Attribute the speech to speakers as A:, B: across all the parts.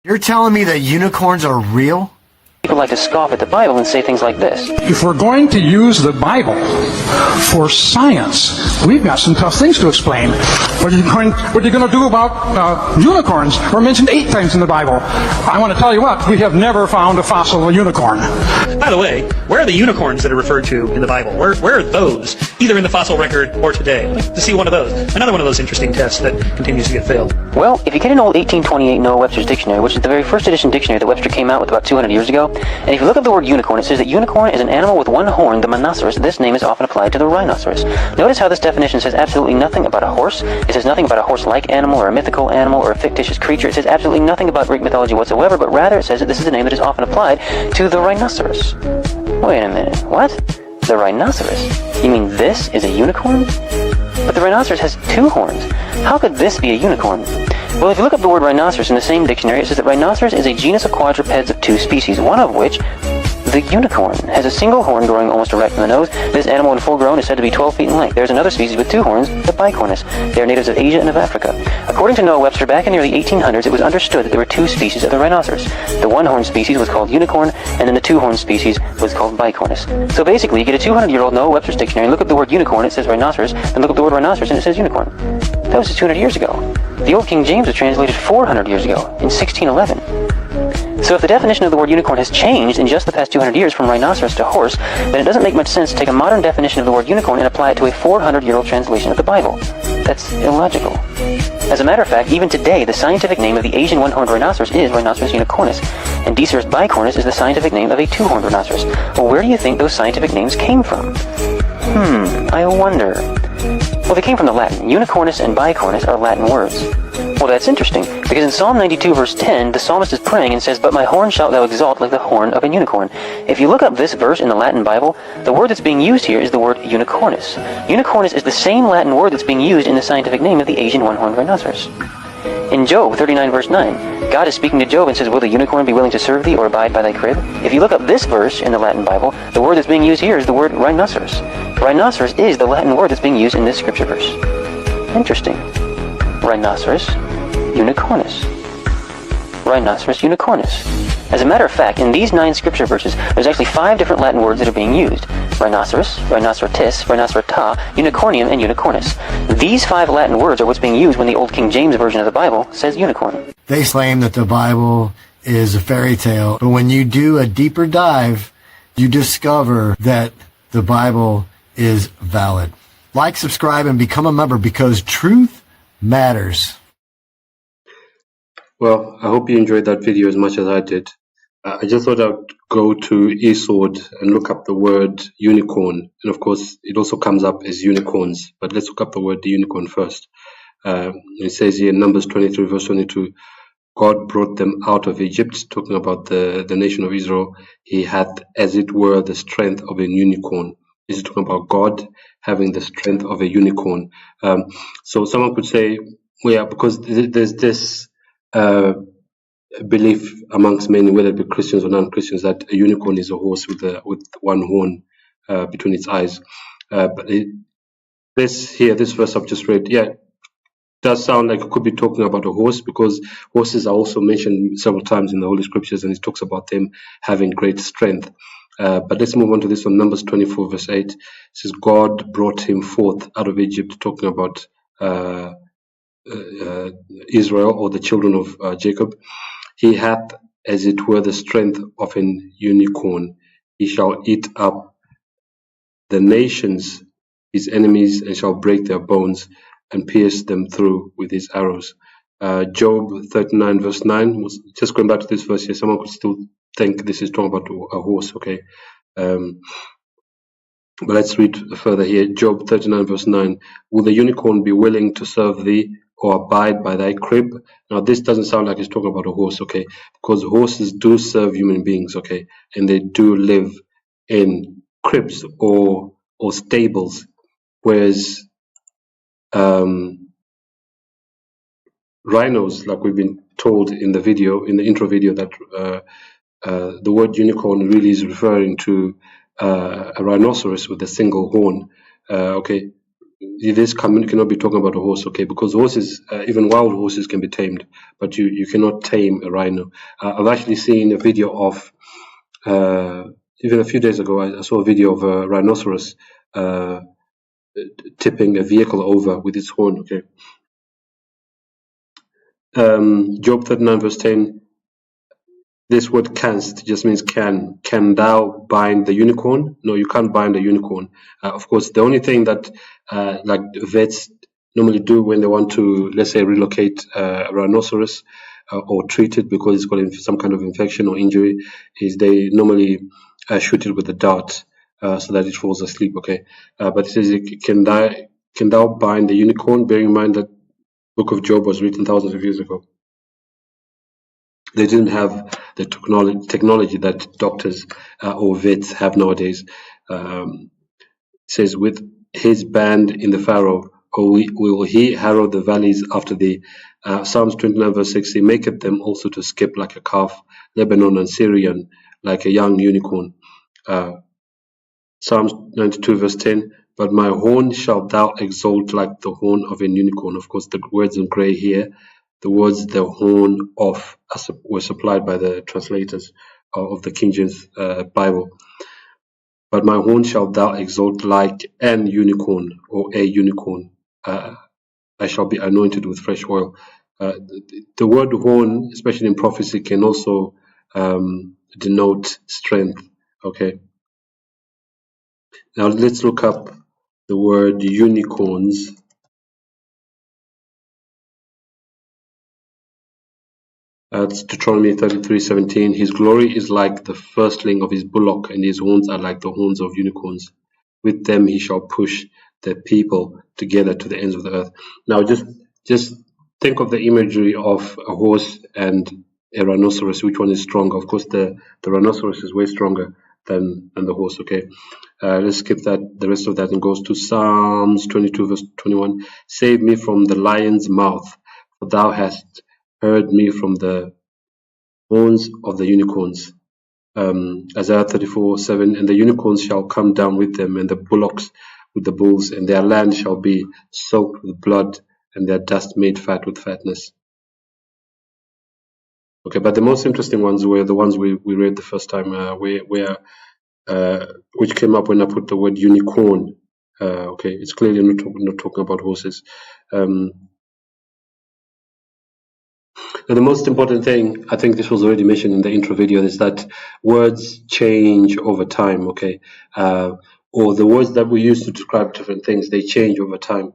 A: You're telling me that unicorns are real?
B: People like to scoff at the Bible and say things like this.
C: If we're going to use the Bible for science, we've got some tough things to explain. What are you going to do about unicorns? We're mentioned 8 times in the Bible. I want to tell you what, we have never found a fossil of a unicorn.
D: By the way, where are the unicorns that are referred to in the Bible? Where are those, either in the fossil record or today? I'd like to see one of those. Another one of those interesting tests that continues to get failed.
B: Well, if you get an old 1828 Noah Webster's dictionary, which is the very first edition dictionary that Webster came out with about 200 years ago, and if you look up the word unicorn, it says that unicorn is an animal with one horn, the monoceros. This name is often applied to the rhinoceros. Notice how this definition says absolutely nothing about a horse. It says nothing about a horse-like animal or a mythical animal or a fictitious creature. It says absolutely nothing about Greek mythology whatsoever, but rather it says that this is a name that is often applied to the rhinoceros. Wait a minute, what? The rhinoceros? You mean this is a unicorn? But the rhinoceros has 2 horns. How could this be a unicorn? Well, if you look up the word rhinoceros in the same dictionary, it says that rhinoceros is a genus of quadrupeds of 2 species, one of which, the unicorn, has a single horn growing almost erect from the nose. This animal when full grown is said to be 12 feet in length. There's another species with 2 horns, the bicornis. They are natives of Asia and of Africa. According to Noah Webster, back in the early 1800s, it was understood that there were 2 species of the rhinoceros. The 1-horned species was called unicorn, and then the 2-horned species was called bicornis. So basically, you get a 200-year-old Noah Webster's dictionary, and look up the word unicorn, it says rhinoceros, and look up the word rhinoceros, and it says unicorn. That was just 200 years ago. The old King James was translated 400 years ago, in 1611. So if the definition of the word unicorn has changed in just the past 200 years from rhinoceros to horse, then it doesn't make much sense to take a modern definition of the word unicorn and apply it to a 400-year-old translation of the Bible. That's illogical. As a matter of fact, even today, the scientific name of the Asian one-horned rhinoceros is Rhinoceros unicornis, and Dinosaurs bicornis is the scientific name of a 2-horned rhinoceros. Well, where do you think those scientific names came from? I wonder. Well, they came from the Latin. Unicornis and bicornis are Latin words. Well, that's interesting, because in Psalm 92 verse 10, the psalmist is praying and says, "But my horn shalt thou exalt like the horn of a unicorn." If you look up this verse in the Latin Bible, the word that's being used here is the word unicornis. Unicornis is the same Latin word that's being used in the scientific name of the Asian one-horned rhinoceros. In Job 39 verse 9, God is speaking to Job and says, "Will the unicorn be willing to serve thee or abide by thy crib?" If you look up this verse in the Latin Bible, the word that's being used here is the word rhinoceros. Rhinoceros is the Latin word that's being used in this scripture verse. Interesting. Rhinoceros unicornis. Rhinoceros unicornis. As a matter of fact, in these 9 scripture verses, there's actually 5 different Latin words that are being used. Rhinoceros, rhinocerotis, rhinocerota, unicornium, and unicornis. These 5 Latin words are what's being used when the Old King James Version of the Bible says unicorn.
A: They claim that the Bible is a fairy tale, but when you do a deeper dive, you discover that the Bible is valid. Like, subscribe, and become a member because truth matters.
E: Well, I hope you enjoyed that video as much as I did. I just thought I'd go to eSword and look up the word unicorn. And of course, it also comes up as unicorns. But let's look up the word unicorn first. It says here in Numbers 23, verse 22, God brought them out of Egypt, talking about the nation of Israel. He hath, as it were, the strength of a unicorn. This is talking about God having the strength of a unicorn. So someone could say, well, yeah, because there's this belief amongst many, whether it be Christians or non-Christians, that a unicorn is a horse with 1 horn between its eyes. But this verse I've just read, does sound like it could be talking about a horse, because horses are also mentioned several times in the Holy Scriptures, and it talks about them having great strength. But let's move on to this one. Numbers 24 verse 8. It says, God brought him forth out of Egypt, talking about Israel, or the children of Jacob. He hath, as it were, the strength of an unicorn. He shall eat up the nations, his enemies, and shall break their bones and pierce them through with his arrows. Job 39 verse 9. Just going back to this verse here, someone could still think this is talking about a horse, okay? But let's read further here. Job 39 verse 9. Will the unicorn be willing to serve thee or abide by thy crib? Now this doesn't sound like it's talking about a horse, okay? Because horses do serve human beings, okay? And they do live in cribs or stables, whereas rhinos, like we've been told in the intro video, that the word unicorn really is referring to a rhinoceros with a single horn. Okay, this cannot be talking about a horse, okay? Because horses, even wild horses, can be tamed, but you cannot tame a rhino. I've actually seen a video of even a few days ago. I saw a video of a rhinoceros tipping a vehicle over with its horn. Okay. Job 39 verse 10. This word "canst" just means can. Can thou bind the unicorn? No, you can't bind a unicorn. Of course, the only thing that like vets normally do when they want to, let's say, relocate a rhinoceros or treat it because it's got some kind of infection or injury, is they normally shoot it with a dart so that it falls asleep. Okay, but it says, can thou bind the unicorn? Bearing in mind that Book of Job was written thousands of years ago. They didn't have the technology that doctors or vets have nowadays. It says, with his band in the Pharaoh, will he harrow the valleys after thee? Psalms 29 verse 6, he maketh them also to skip like a calf, Lebanon and Syrian like a young unicorn. Psalms 92 verse 10, but my horn shalt thou exalt like the horn of an unicorn. Of course, the words in grey here, the words "the horn of" were supplied by the translators of the King James Bible. But my horn shalt thou exalt like an unicorn or a unicorn. I shall be anointed with fresh oil. The word horn, especially in prophecy, can also denote strength. Okay. Now let's look up the word unicorns. It's Deuteronomy 33:17. His glory is like the firstling of his bullock, and his horns are like the horns of unicorns. With them he shall push the people together to the ends of the earth. Now just think of the imagery of a horse and a rhinoceros. Which one is stronger? Of course, the rhinoceros is way stronger than the horse. Okay. Let's skip the rest of that and goes to Psalms 22 verse 21. Save me from the lion's mouth, for thou hast heard me from the horns of the unicorns. Isaiah 34:7. And the unicorns shall come down with them, and the bullocks with the bulls, and their land shall be soaked with blood, and their dust made fat with fatness. Okay, but the most interesting ones were the ones we read the first time, which came up when I put the word unicorn. Okay, it's clearly not talking about horses. Now, the most important thing, I think this was already mentioned in the intro video, is that words change over time. Okay, or the words that we use to describe different things, they change over time.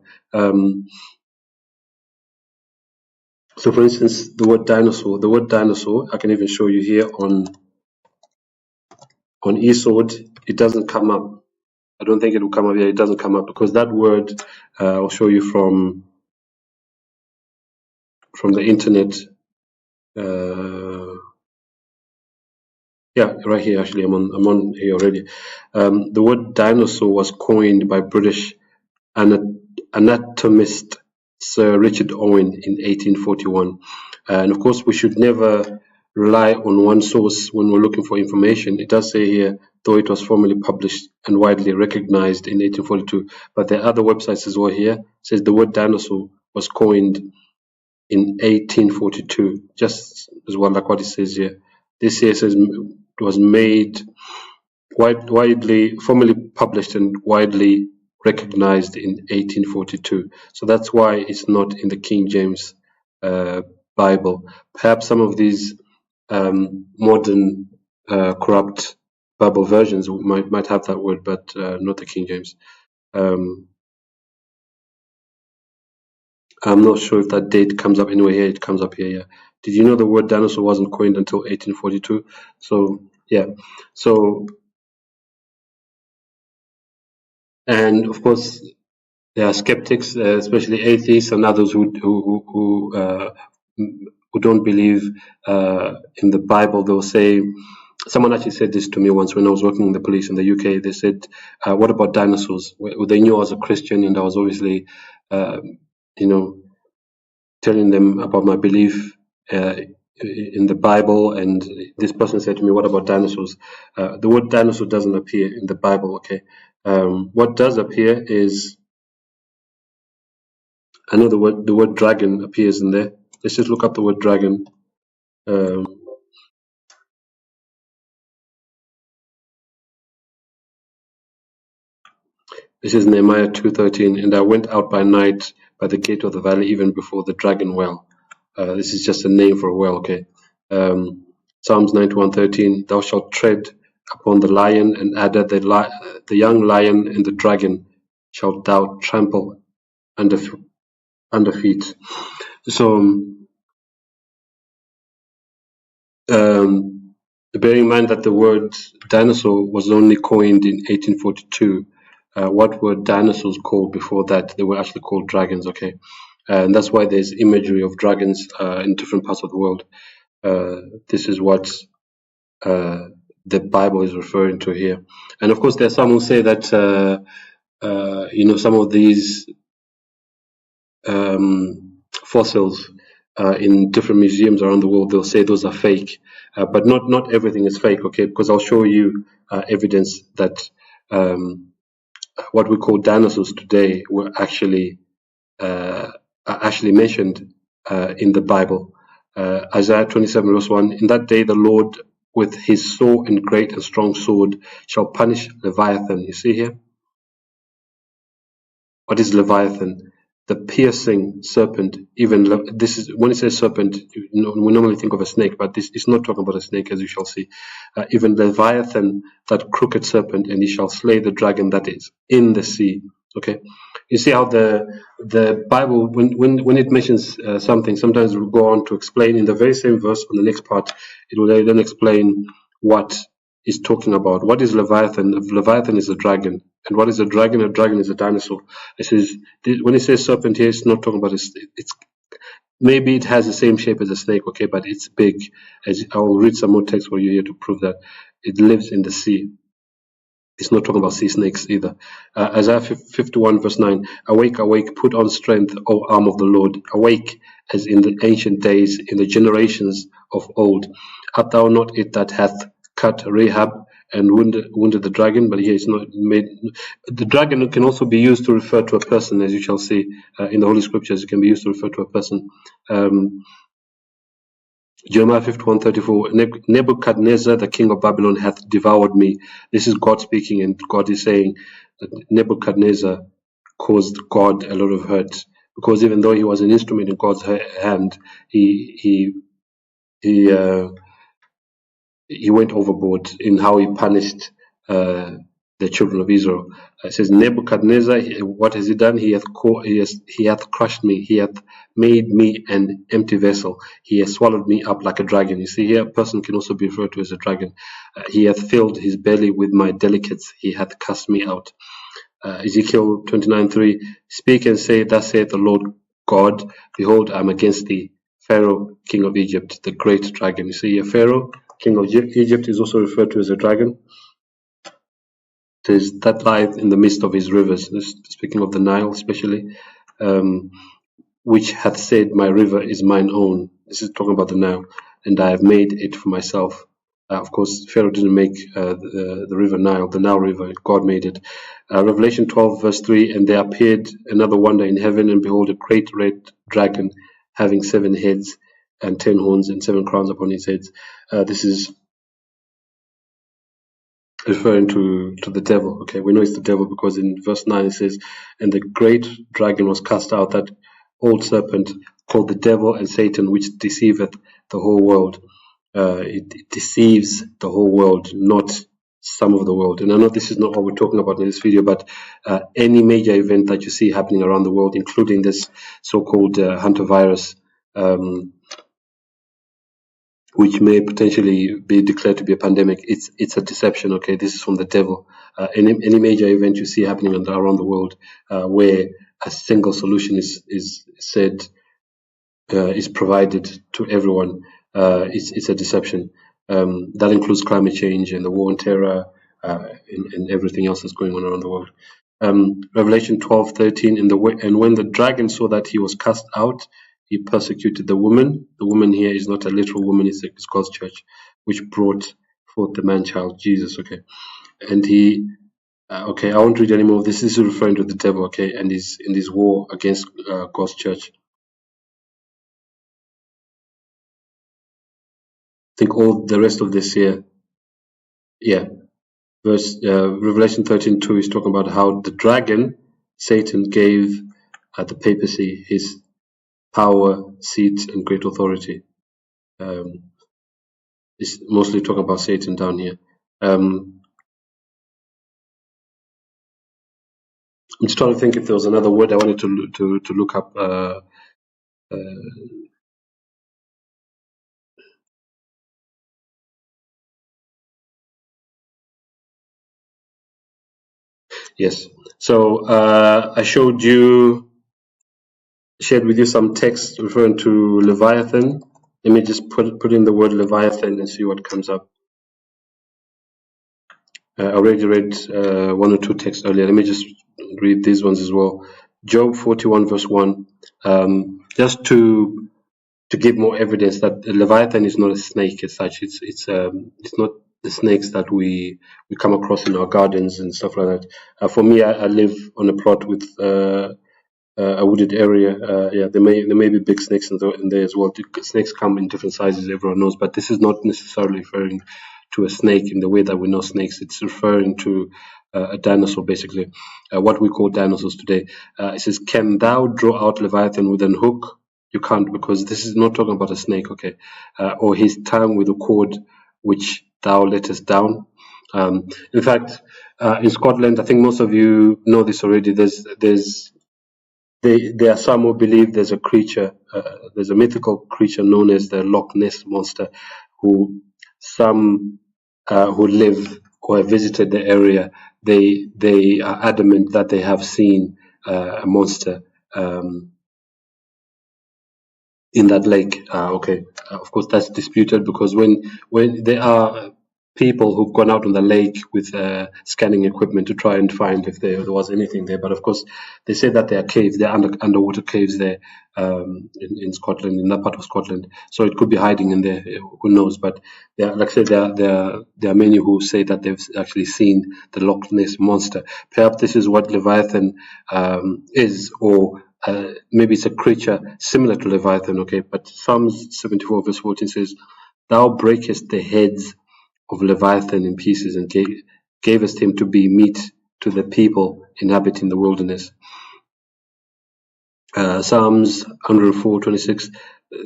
E: So, for instance, the word dinosaur, I can even show you here on eSword, it doesn't come up. I don't think it will come up here. It doesn't come up because that word, I'll show you from the internet. Yeah, right here. Actually, I'm on here already. The word dinosaur was coined by British anatomist Sir Richard Owen in 1841. And of course, we should never rely on one source when we're looking for information. It does say here, though it was formally published and widely recognized in 1842, but there are other websites as well here. It says the word dinosaur was coined in 1842, just as well like what it says here. This here says it was made widely, formally published and widely recognized in 1842. So that's why it's not in the King James Bible. Perhaps some of these modern corrupt Bible versions might have that word, but not the King James. I'm not sure if that date comes up anywhere here. It comes up here, yeah. Did you know the word dinosaur wasn't coined until 1842? So, yeah. So, and of course, there are skeptics, especially atheists and others who don't believe in the Bible. They'll say, someone actually said this to me once when I was working in the police in the UK. They said, what about dinosaurs? They knew I was a Christian and I was obviously, telling them about my belief in the Bible. And this person said to me, what about dinosaurs? The word dinosaur doesn't appear in the Bible, okay? What does appear is I know the word dragon appears in there. Let's just look up the word dragon. This is Nehemiah 2:13. And I went out by night by the gate of the valley, even before the dragon well. This is just a name for a well, okay? Psalms 91:13. Thou shalt tread upon the lion and adder, the young lion and the dragon shalt thou trample under feet. So, bearing in mind that the word dinosaur was only coined in 1842, what were dinosaurs called before that? They were actually called dragons, okay? And that's why there's imagery of dragons in different parts of the world. This is what the Bible is referring to here. And of course, there are some who say that, some of these fossils in different museums around the world, they'll say those are fake. But not everything is fake, okay? Because I'll show you evidence that what we call dinosaurs today were actually mentioned in the Bible. Isaiah 27 verse 1, in that day the Lord with his sore and great and strong sword shall punish Leviathan. You see here? What is Leviathan? The piercing serpent. Even this is when it says serpent, we normally think of a snake, but this is not talking about a snake, as you shall see. Even Leviathan, that crooked serpent, and he shall slay the dragon that is in the sea. Okay, you see how the Bible, when it mentions something, sometimes it will go on to explain in the very same verse on the next part. It will then explain what is talking about. What is Leviathan? Leviathan is a dragon. And what is a dragon? A dragon is a dinosaur. It says, when it says serpent here, it's not talking about it's maybe it has the same shape as a snake, okay, but it's big. As I will read some more text for you here to prove that it lives in the sea. It's not talking about sea snakes either. Isaiah 51 verse 9, awake, awake, put on strength, O arm of the Lord. Awake as in the ancient days, in the generations of old. Art thou not it that hath cut Rahab and wounded the dragon? But here it's not made. The dragon can also be used to refer to a person, as you shall see in the Holy Scriptures. It can be used to refer to a person. Jeremiah 51:34, Nebuchadnezzar, the king of Babylon, hath devoured me. This is God speaking, and God is saying that Nebuchadnezzar caused God a lot of hurt, because even though he was an instrument in God's hand, he went overboard in how he punished the children of Israel. It says Nebuchadnezzar, what has he done? He hath crushed me. He hath made me an empty vessel. He has swallowed me up like a dragon. You see here, a person can also be referred to as a dragon. He hath filled his belly with my delicates. He hath cast me out. Ezekiel 29:3, speak and say, thus saith the Lord God, behold, I am against thee, Pharaoh, king of Egypt, the great dragon. You see here, Pharaoh, king of Egypt, is also referred to as a dragon. There's that lieth in the midst of his rivers. This, speaking of the Nile especially, which hath said, my river is mine own. This is talking about the Nile, and I have made it for myself. Of course, Pharaoh didn't make the river Nile, the Nile River. God made it. Revelation 12 verse 3, and there appeared another wonder in heaven, and behold, a great red dragon, having 7 heads and 10 horns and 7 crowns upon his heads. This is referring to the devil. Okay, we know it's the devil because in verse 9 it says, and the great dragon was cast out, that old serpent called the devil and Satan, which deceiveth the whole world. It deceives the whole world, not some of the world. And I know this is not what we're talking about in this video, but any major event that you see happening around the world, including this so-called hantavirus, which may potentially be declared to be a pandemic, it's a deception. Okay, this is from the devil. Any major event you see happening around the world, where a single solution is said, is provided to everyone, it's a deception. That includes climate change and the war on terror, and everything else that's going on around the world. Revelation 12:13, and when the dragon saw that he was cast out, he persecuted the woman. The woman here is not a literal woman, it's God's church, which brought forth the man-child, Jesus, okay? And he Okay, I won't read any more of this. This is referring to the devil, okay, and his in his war against God's church. I think all the rest of this here, yeah. Verse Revelation 13:2 is talking about how the dragon, Satan, gave the papacy his power, seat, and great authority. It's mostly talking about Satan down here. I'm just trying to think if there was another word I wanted to look up. Yes. So I shared with you some text referring to Leviathan. Let me just put in the word Leviathan and see what comes up. I already read one or two texts earlier. Let me just read these ones as well. Job 41 verse 1. Just to give more evidence that the Leviathan is not a snake as such. It's not the snakes that we come across in our gardens and stuff like that. For me, I live on a plot with a wooded area. Yeah, there may be big snakes in there as well. Snakes come in different sizes, everyone knows, but this is not necessarily referring to a snake in the way that we know snakes. It's referring to a dinosaur, basically, what we call dinosaurs today. It says, "Can thou draw out Leviathan with an hook?" You can't, because this is not talking about a snake, okay? Or his tongue with a cord which thou lettest down. In fact, in Scotland, I think most of you know this already. There are some who believe there's a creature, there's a mythical creature known as the Loch Ness monster, who some who live or have visited the area, they are adamant that they have seen a monster in that lake. Okay, of course that's disputed, because when there are people who've gone out on the lake with scanning equipment to try and find if there was anything there, but of course they say that there are caves, there are underwater caves there in Scotland, in that part of Scotland, so it could be hiding in there. Who knows? But like I said, there are many who say that they've actually seen the Loch Ness monster. Perhaps this is what Leviathan is, or maybe it's a creature similar to Leviathan, okay? But Psalms 74 verse 14 says, "Thou breakest the heads of Leviathan in pieces, and gavest him to be meat to the people inhabiting the wilderness." Psalms 104:26,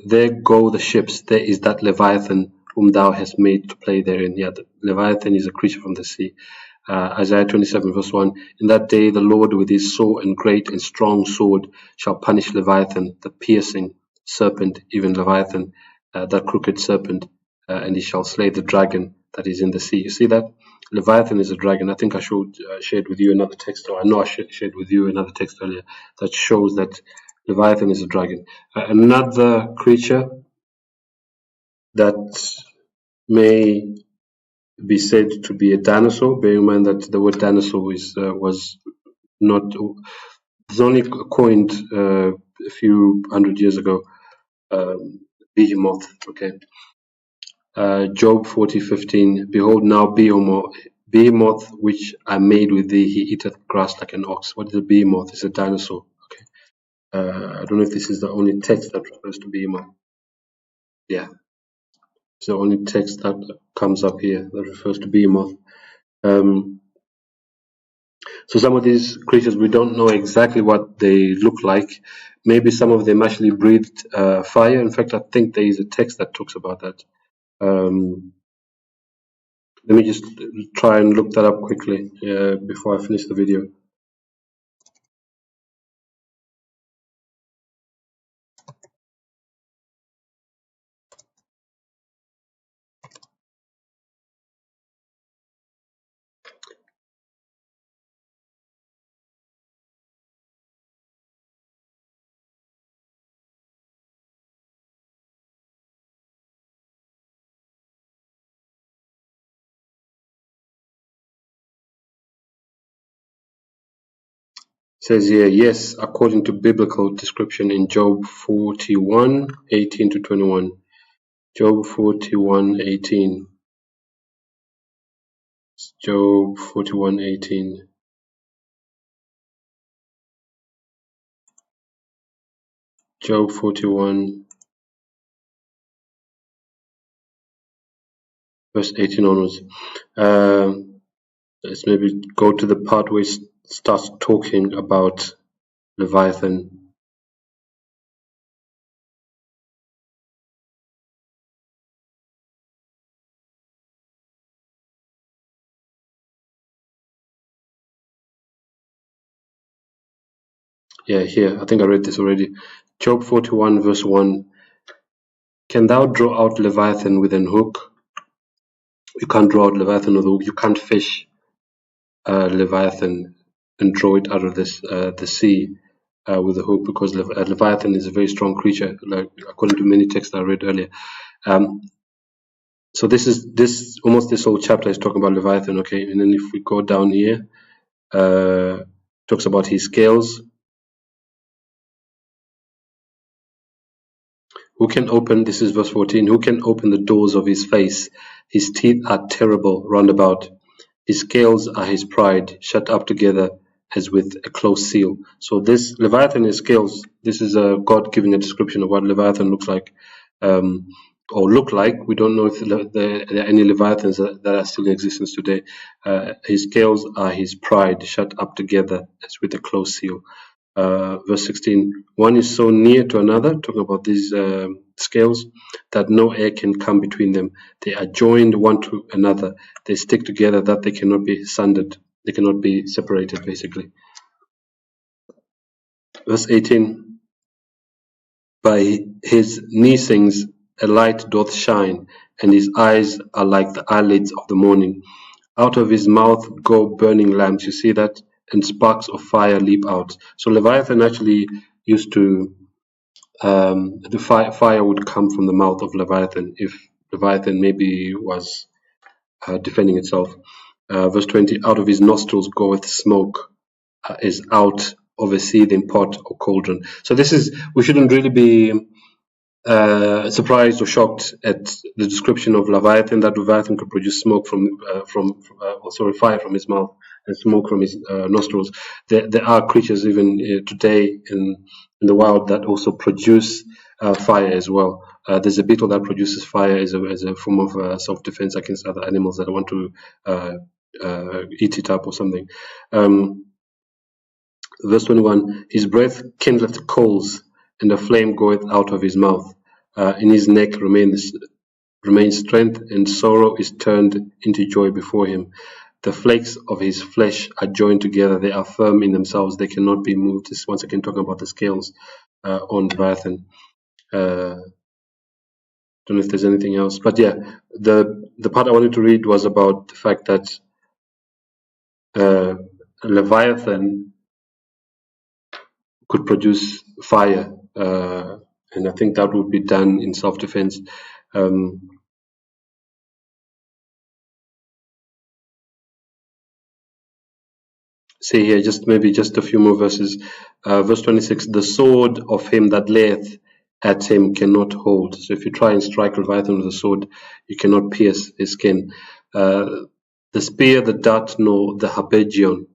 E: "There go the ships, there is that Leviathan whom thou hast made to play therein." Yeah, the Leviathan is a creature from the sea. Isaiah 27 verse 1, "In that day the Lord with his sore and great and strong sword shall punish Leviathan, the piercing serpent, even Leviathan, that crooked serpent, and he shall slay the dragon that is in the sea." You see that? Leviathan is a dragon. I think I shared with you another text, or I know I shared with you another text earlier that shows that Leviathan is a dragon. Another creature that may be said to be a dinosaur, bearing in mind that the word dinosaur was not, it's only coined a few hundred years ago. Behemoth, okay. Job 40:15, "Behold now behemoth which I made with thee, he eateth grass like an ox." What is a behemoth? It's a dinosaur. Okay. I don't know if this is the only text that refers to behemoth. Yeah, it's the only text that comes up here that refers to behemoth. So some of these creatures, we don't know exactly what they look like. Maybe some of them actually breathed fire. In fact, I think there is a text that talks about that. Let me just try and look that up quickly before I finish the video. It says here, yes, according to biblical description in Job 41:18-21. Job 41:18. Job 41:18. Job 41, verse 18 onwards. Let's maybe go to the part where it starts talking about Leviathan. Yeah, here, I think I read this already. Job 41, verse 1. Can thou draw out Leviathan with an hook? You can't draw out Leviathan with a hook. You can't fish Leviathan and draw it out of the sea with a hook, because Leviathan is a very strong creature, like according to many texts I read earlier. So this almost this whole chapter is talking about Leviathan, okay? And then if we go down here, talks about his scales. Who can open, this is verse 14, who can open the doors of his face? His teeth are terrible round about. His scales are his pride, shut up together as with a close seal. So this Leviathan is scales. This is God giving a description of what Leviathan looks like, or look like. We don't know if there are any Leviathans that are still in existence today. His scales are his pride, shut up together as with a close seal. Verse 16, one is so near to another, talking about these scales, that no air can come between them. They are joined one to another. They stick together that they cannot be sundered. They cannot be separated, basically. Verse 18, by his neesings a light doth shine, and his eyes are like the eyelids of the morning. Out of his mouth go burning lamps. You see that? And sparks of fire leap out. So Leviathan actually used to, the fire would come from the mouth of Leviathan if Leviathan maybe was defending itself. Verse 20, out of his nostrils goeth smoke, is out of a seething pot or cauldron. So this is, we shouldn't really be surprised or shocked at the description of Leviathan, that Leviathan could produce smoke fire from his mouth and smoke from his nostrils. There are creatures even today in the wild that also produce fire as well. There's a beetle that produces fire as a form of self-defense against other animals that want to eat it up or something. Verse 21, his breath kindleth coals, and a flame goeth out of his mouth. In his neck remains strength, and sorrow is turned into joy before him. The flakes of his flesh are joined together. They are firm in themselves. They cannot be moved. This is once again talking about the scales on Leviathan. Don't know if there's anything else. But yeah, the part I wanted to read was about the fact that Leviathan could produce fire, and I think that would be done in self-defense. See here, just a few more verses. Verse 26, the sword of him that layeth at him cannot hold. So if you try and strike Leviathan with a sword, you cannot pierce his skin. The spear, the dart, nor the habergeon.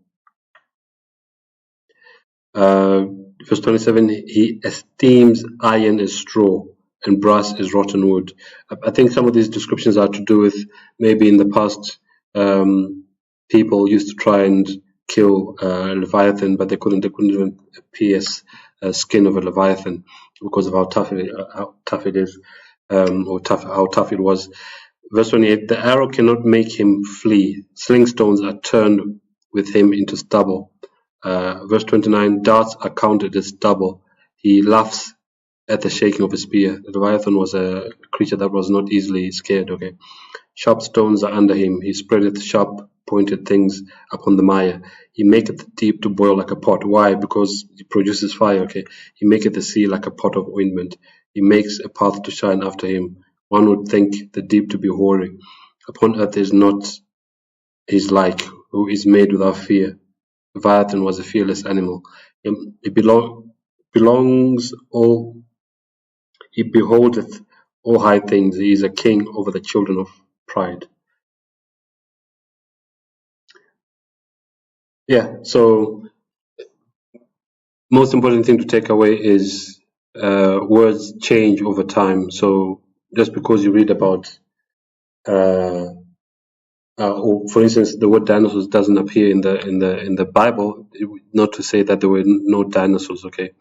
E: Verse 27, he esteems iron as straw and brass as rotten wood. I think some of these descriptions are to do with maybe in the past people used to try and kill Leviathan, but they couldn't even pierce skin of a Leviathan because of how tough it is, or how tough it was. Verse 28, the arrow cannot make him flee. Sling stones are turned with him into stubble. Verse 29, darts are counted as stubble. He laughs at the shaking of a spear. The Leviathan was a creature that was not easily scared, okay. Sharp stones are under him. He spreadeth sharp pointed things upon the mire. He maketh the deep to boil like a pot. Why? Because he produces fire, okay. He maketh the sea like a pot of ointment. He makes a path to shine after him. One would think the deep to be hoary. Upon earth is not his like, who is made without fear. Leviathan was a fearless animal. He belongs all. He beholdeth all high things. He is a king over the children of pride. Yeah, so most important thing to take away is words change over time. So just because you read about, or for instance, the word dinosaurs doesn't appear in the Bible, not to say that there were no dinosaurs. Okay,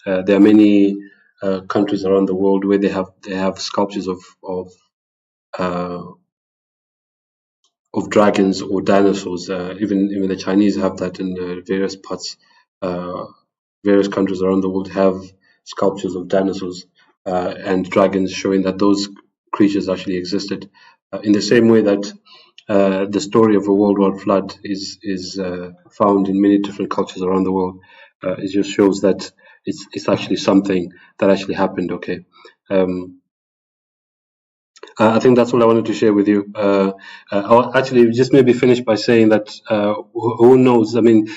E: there are many countries around the world where they have sculptures of dragons or dinosaurs. Even the Chinese have that in various parts. Various countries around the world have sculptures of dinosaurs and dragons, showing that those creatures actually existed. In the same way that the story of a worldwide flood is found in many different cultures around the world. It just shows that it's actually something that actually happened. Okay. I think that's all I wanted to share with you. I'll actually just maybe finish by saying that who knows? I mean,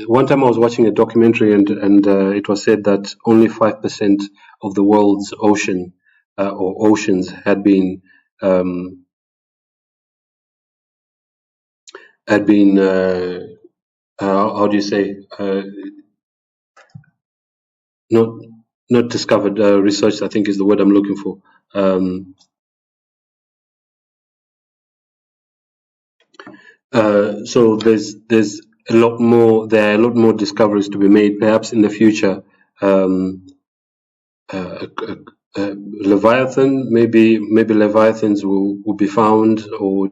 E: one time I was watching a documentary and it was said that only 5% of the world's ocean or oceans had been how do you say, not discovered, researched, I think is the word I'm looking for. So there's a lot more. There are a lot more discoveries to be made. Perhaps in the future, Leviathan, maybe Leviathans will be found, or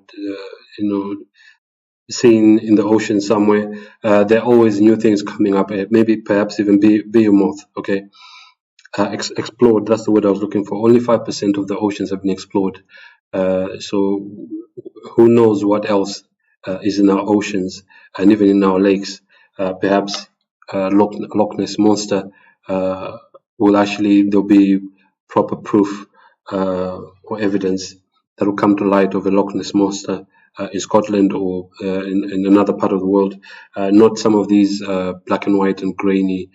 E: seen in the ocean somewhere. There are always new things coming up. Maybe perhaps even behemoth. Okay. Explored. That's the word I was looking for. Only 5% of the oceans have been explored. So who knows what else is in our oceans and even in our lakes. Perhaps Loch Ness monster will actually, there'll be proper proof or evidence that will come to light of a Loch Ness monster in Scotland or in another part of the world. Not some of these black and white and grainy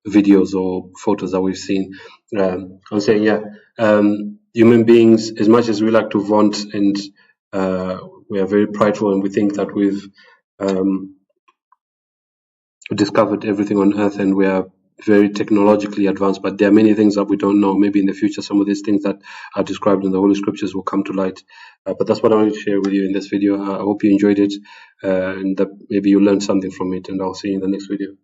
E: videos or photos that we've seen. I'm saying, human beings, as much as we like to vaunt and we are very prideful and we think that we've discovered everything on earth and we are very technologically advanced, but there are many things that we don't know. Maybe in the future some of these things that are described in the Holy Scriptures will come to light. But that's what I wanted to share with you in this video. I hope you enjoyed it and that maybe you learned something from it, and I'll see you in the next video.